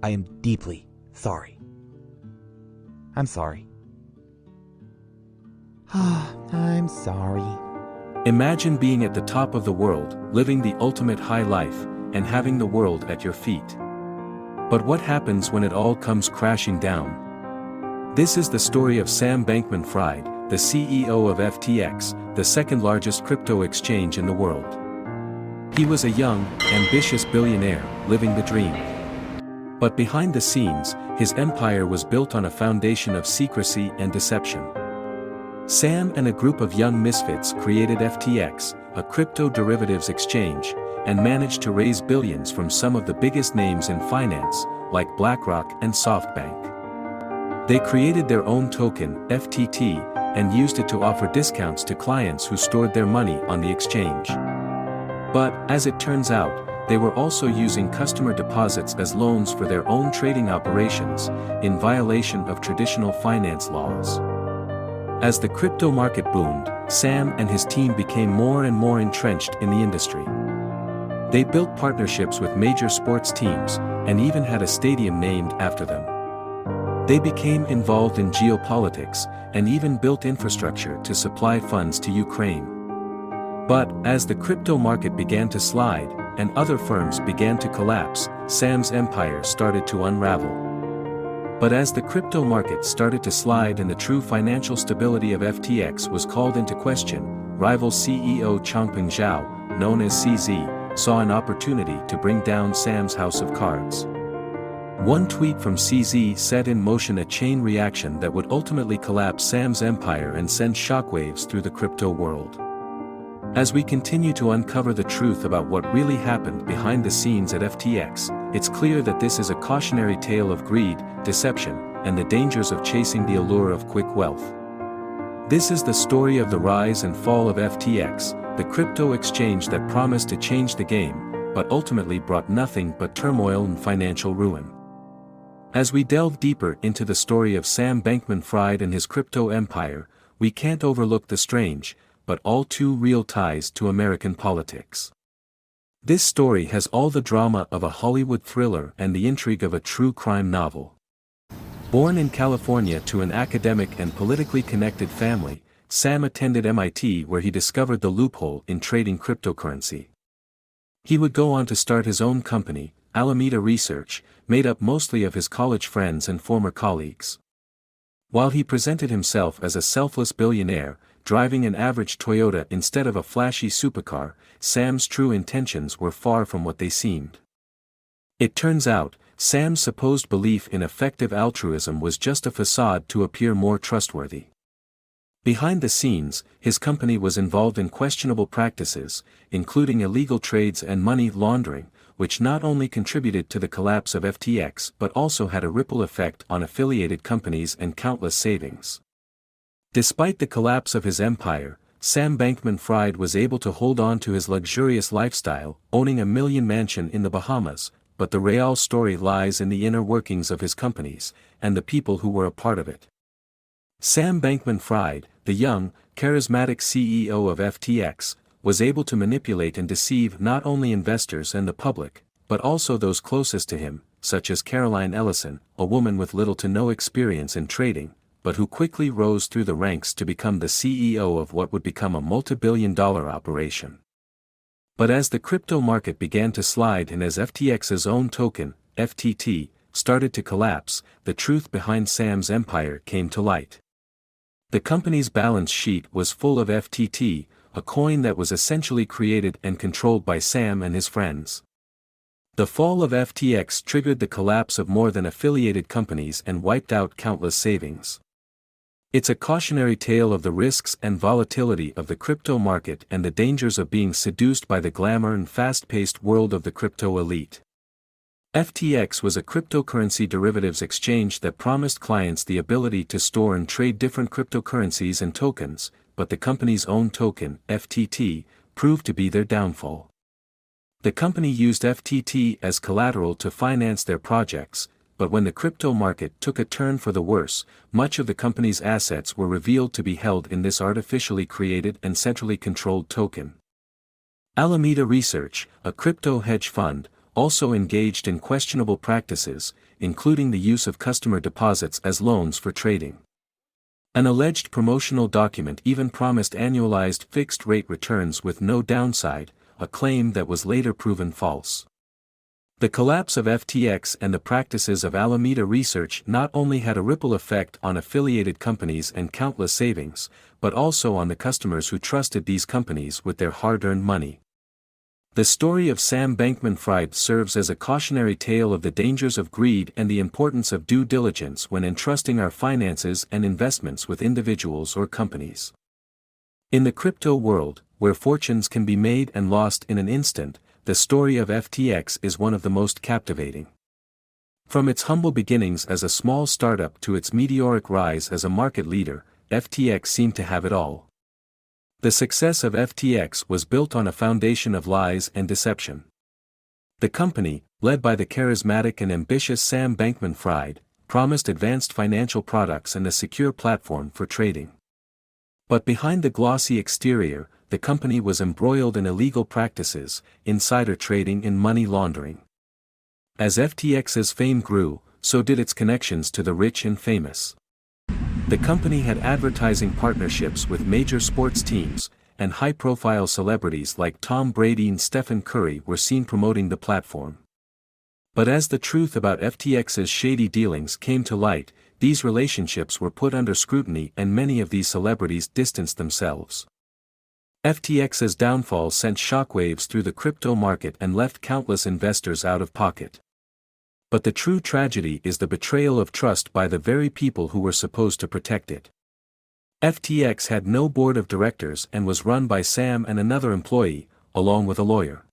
I am deeply sorry. I'm sorry. I'm sorry. Imagine being at the top of the world, living the ultimate high life, and having the world at your feet. But what happens when it all comes crashing down? This is the story of Sam Bankman-Fried, the CEO of FTX, the second largest crypto exchange in the world. He was a young, ambitious billionaire, living the dream. But behind the scenes, his empire was built on a foundation of secrecy and deception. Sam and a group of young misfits created FTX, a crypto derivatives exchange, and managed to raise billions from some of the biggest names in finance, like BlackRock and SoftBank. They created their own token, FTT, and used it to offer discounts to clients who stored their money on the exchange. But, as it turns out, they were also using customer deposits as loans for their own trading operations, in violation of traditional finance laws. As the crypto market boomed, Sam and his team became more and more entrenched in the industry. They built partnerships with major sports teams, and even had a stadium named after them. They became involved in geopolitics, and even built infrastructure to supply funds to Ukraine. But, as the crypto market began to slide, and other firms began to collapse, Sam's empire started to unravel. But as the crypto market started to slide and the true financial stability of FTX was called into question, rival CEO Changpeng Zhao, known as CZ, saw an opportunity to bring down Sam's house of cards. One tweet from CZ set in motion a chain reaction that would ultimately collapse Sam's empire and send shockwaves through the crypto world. As we continue to uncover the truth about what really happened behind the scenes at FTX, it's clear that this is a cautionary tale of greed, deception, and the dangers of chasing the allure of quick wealth. This is the story of the rise and fall of FTX, the crypto exchange that promised to change the game, but ultimately brought nothing but turmoil and financial ruin. As we delve deeper into the story of Sam Bankman-Fried and his crypto empire, we can't overlook the strange, but all too real ties to American politics. This story has all the drama of a Hollywood thriller and the intrigue of a true crime novel. Born in California to an academic and politically connected family, Sam attended MIT where he discovered the loophole in trading cryptocurrency. He would go on to start his own company, Alameda Research, made up mostly of his college friends and former colleagues. While he presented himself as a selfless billionaire, driving an average Toyota instead of a flashy supercar, Sam's true intentions were far from what they seemed. It turns out, Sam's supposed belief in effective altruism was just a facade to appear more trustworthy. Behind the scenes, his company was involved in questionable practices, including illegal trades and money laundering, which not only contributed to the collapse of FTX but also had a ripple effect on affiliated companies and countless savings. Despite the collapse of his empire, Sam Bankman-Fried was able to hold on to his luxurious lifestyle, owning a million mansion in the Bahamas, but the real story lies in the inner workings of his companies, and the people who were a part of it. Sam Bankman-Fried, the young, charismatic CEO of FTX, was able to manipulate and deceive not only investors and the public, but also those closest to him, such as Caroline Ellison, a woman with little to no experience in trading, but who quickly rose through the ranks to become the CEO of what would become a multi-billion-dollar operation. But as the crypto market began to slide and as FTX's own token, FTT, started to collapse, the truth behind Sam's empire came to light. The company's balance sheet was full of FTT, a coin that was essentially created and controlled by Sam and his friends. The fall of FTX triggered the collapse of more than affiliated companies and wiped out countless savings. It's a cautionary tale of the risks and volatility of the crypto market and the dangers of being seduced by the glamour and fast-paced world of the crypto elite. FTX was a cryptocurrency derivatives exchange that promised clients the ability to store and trade different cryptocurrencies and tokens, but the company's own token, FTT, proved to be their downfall. The company used FTT as collateral to finance their projects, but when the crypto market took a turn for the worse, much of the company's assets were revealed to be held in this artificially created and centrally controlled token. Alameda Research, a crypto hedge fund, also engaged in questionable practices, including the use of customer deposits as loans for trading. An alleged promotional document even promised annualized fixed-rate returns with no downside, a claim that was later proven false. The collapse of FTX and the practices of Alameda Research not only had a ripple effect on affiliated companies and countless savings, but also on the customers who trusted these companies with their hard-earned money. The story of Sam Bankman-Fried serves as a cautionary tale of the dangers of greed and the importance of due diligence when entrusting our finances and investments with individuals or companies. In the crypto world, where fortunes can be made and lost in an instant, the story of FTX is one of the most captivating. From its humble beginnings as a small startup to its meteoric rise as a market leader, FTX seemed to have it all. The success of FTX was built on a foundation of lies and deception. The company, led by the charismatic and ambitious Sam Bankman-Fried, promised advanced financial products and a secure platform for trading. But behind the glossy exterior, the company was embroiled in illegal practices, insider trading and money laundering. As FTX's fame grew, so did its connections to the rich and famous. The company had advertising partnerships with major sports teams, and high-profile celebrities like Tom Brady and Stephen Curry were seen promoting the platform. But as the truth about FTX's shady dealings came to light, these relationships were put under scrutiny and many of these celebrities distanced themselves. FTX's downfall sent shockwaves through the crypto market and left countless investors out of pocket. But the true tragedy is the betrayal of trust by the very people who were supposed to protect it. FTX had no board of directors and was run by Sam and another employee, along with a lawyer.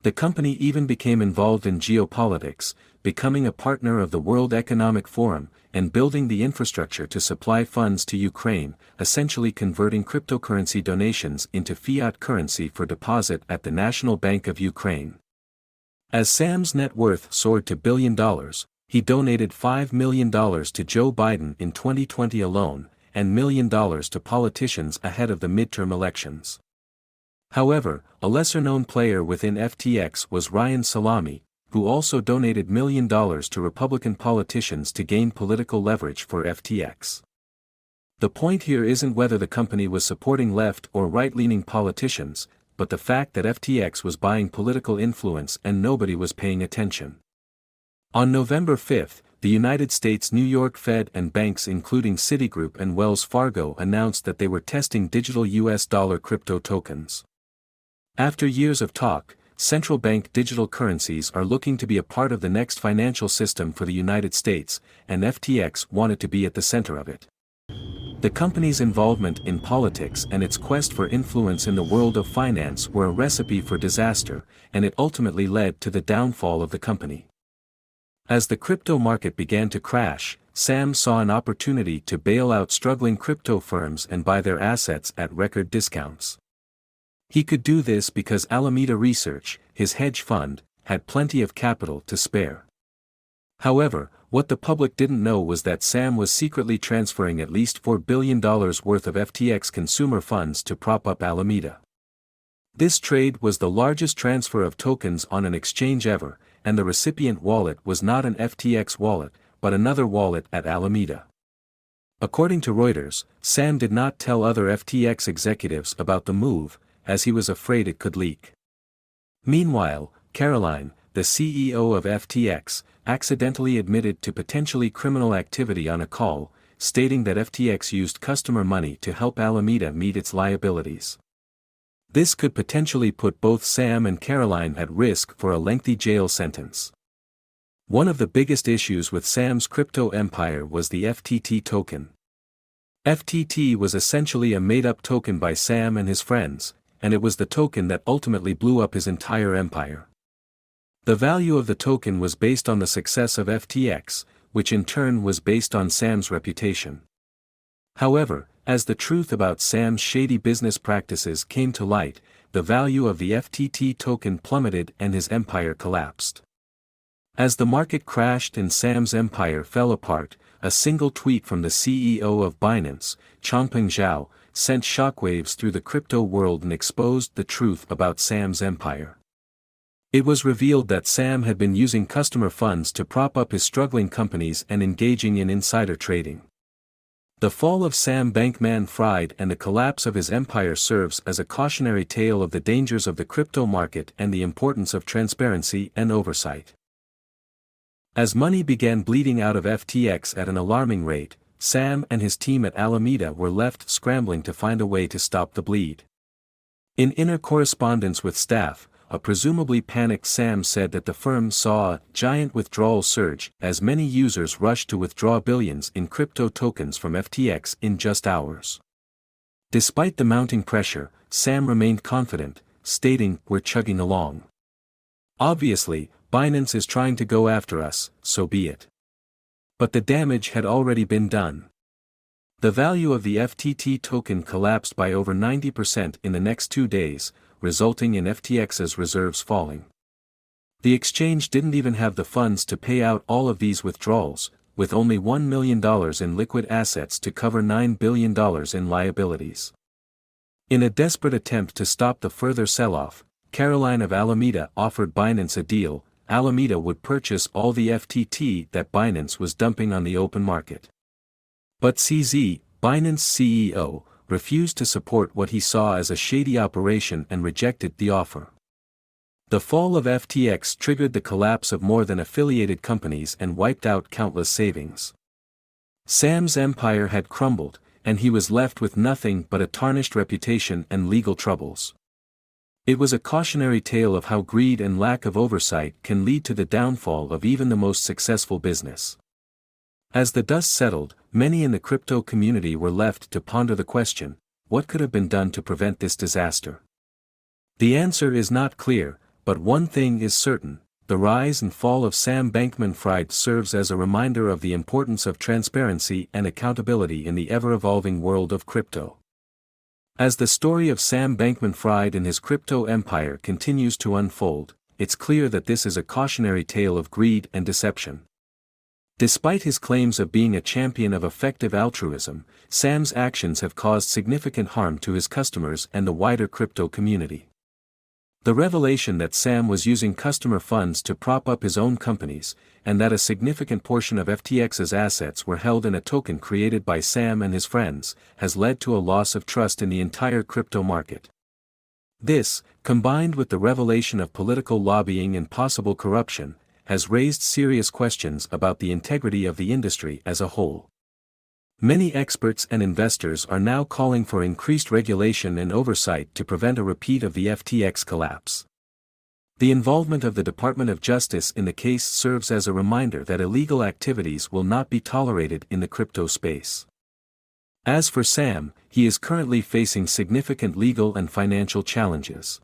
The company even became involved in geopolitics, becoming a partner of the World Economic Forum, and building the infrastructure to supply funds to Ukraine, essentially converting cryptocurrency donations into fiat currency for deposit at the National Bank of Ukraine. As Sam's net worth soared to $1 billion, he donated $5 million to Joe Biden in 2020 alone, and $1 million to politicians ahead of the midterm elections. However, a lesser-known player within FTX was Ryan Salami, who also donated $1 million to Republican politicians to gain political leverage for FTX. The point here isn't whether the company was supporting left or right-leaning politicians, but the fact that FTX was buying political influence and nobody was paying attention. On November 5, the United States New York Fed and banks including Citigroup and Wells Fargo announced that they were testing digital US dollar crypto tokens. After years of talk, central bank digital currencies are looking to be a part of the next financial system for the United States, and FTX wanted to be at the center of it. The company's involvement in politics and its quest for influence in the world of finance were a recipe for disaster, and it ultimately led to the downfall of the company. As the crypto market began to crash, Sam saw an opportunity to bail out struggling crypto firms and buy their assets at record discounts. He could do this because Alameda Research, his hedge fund, had plenty of capital to spare. However, what the public didn't know was that Sam was secretly transferring at least $4 billion worth of FTX consumer funds to prop up Alameda. This trade was the largest transfer of tokens on an exchange ever, and the recipient wallet was not an FTX wallet, but another wallet at Alameda. According to Reuters, Sam did not tell other FTX executives about the move, as he was afraid it could leak. Meanwhile, Caroline, the CEO of FTX, accidentally admitted to potentially criminal activity on a call, stating that FTX used customer money to help Alameda meet its liabilities. This could potentially put both Sam and Caroline at risk for a lengthy jail sentence. One of the biggest issues with Sam's crypto empire was the FTT token. FTT was essentially a made-up token by Sam and his friends, and it was the token that ultimately blew up his entire empire. The value of the token was based on the success of FTX, which in turn was based on Sam's reputation. However, as the truth about Sam's shady business practices came to light, the value of the FTT token plummeted and his empire collapsed. As the market crashed and Sam's empire fell apart, a single tweet from the CEO of Binance, Changpeng Zhao, sent shockwaves through the crypto world and exposed the truth about Sam's empire. It was revealed that Sam had been using customer funds to prop up his struggling companies and engaging in insider trading. The fall of Sam Bankman-Fried and the collapse of his empire serves as a cautionary tale of the dangers of the crypto market and the importance of transparency and oversight. As money began bleeding out of FTX at an alarming rate, Sam and his team at Alameda were left scrambling to find a way to stop the bleed. In inner correspondence with staff, a presumably panicked Sam said that the firm saw a giant withdrawal surge as many users rushed to withdraw billions in crypto tokens from FTX in just hours. Despite the mounting pressure, Sam remained confident, stating, "We're chugging along. Obviously, Binance is trying to go after us, so be it." But the damage had already been done. The value of the FTT token collapsed by over 90% in the next 2 days, resulting in FTX's reserves falling. The exchange didn't even have the funds to pay out all of these withdrawals, with only $1 million in liquid assets to cover $9 billion in liabilities. In a desperate attempt to stop the further sell-off, Caroline of Alameda offered Binance a deal. Alameda would purchase all the FTT that Binance was dumping on the open market. But CZ, Binance CEO, refused to support what he saw as a shady operation and rejected the offer. The fall of FTX triggered the collapse of more than affiliated companies and wiped out countless savings. Sam's empire had crumbled, and he was left with nothing but a tarnished reputation and legal troubles. It was a cautionary tale of how greed and lack of oversight can lead to the downfall of even the most successful business. As the dust settled, many in the crypto community were left to ponder the question, what could have been done to prevent this disaster? The answer is not clear, but one thing is certain: the rise and fall of Sam Bankman-Fried serves as a reminder of the importance of transparency and accountability in the ever-evolving world of crypto. As the story of Sam Bankman-Fried and his crypto empire continues to unfold, it's clear that this is a cautionary tale of greed and deception. Despite his claims of being a champion of effective altruism, Sam's actions have caused significant harm to his customers and the wider crypto community. The revelation that Sam was using customer funds to prop up his own companies, and that a significant portion of FTX's assets were held in a token created by Sam and his friends, has led to a loss of trust in the entire crypto market. This, combined with the revelation of political lobbying and possible corruption, has raised serious questions about the integrity of the industry as a whole. Many experts and investors are now calling for increased regulation and oversight to prevent a repeat of the FTX collapse. The involvement of the Department of Justice in the case serves as a reminder that illegal activities will not be tolerated in the crypto space. As for Sam, he is currently facing significant legal and financial challenges.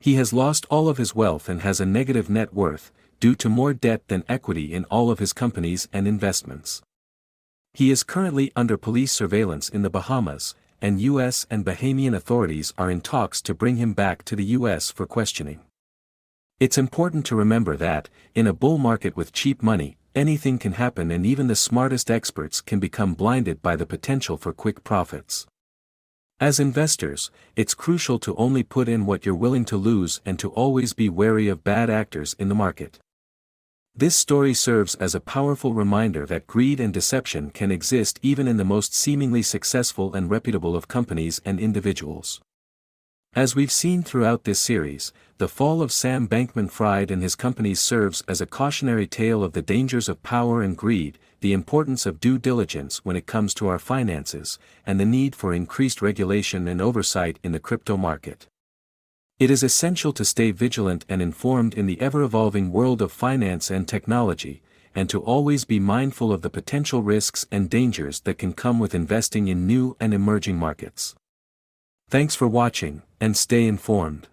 He has lost all of his wealth and has a negative net worth, due to more debt than equity in all of his companies and investments. He is currently under police surveillance in the Bahamas, and U.S. and Bahamian authorities are in talks to bring him back to the U.S. for questioning. It's important to remember that, in a bull market with cheap money, anything can happen, and even the smartest experts can become blinded by the potential for quick profits. As investors, it's crucial to only put in what you're willing to lose and to always be wary of bad actors in the market. This story serves as a powerful reminder that greed and deception can exist even in the most seemingly successful and reputable of companies and individuals. As we've seen throughout this series, the fall of Sam Bankman-Fried and his companies serves as a cautionary tale of the dangers of power and greed, the importance of due diligence when it comes to our finances, and the need for increased regulation and oversight in the crypto market. It is essential to stay vigilant and informed in the ever-evolving world of finance and technology, and to always be mindful of the potential risks and dangers that can come with investing in new and emerging markets. Thanks for watching, and stay informed.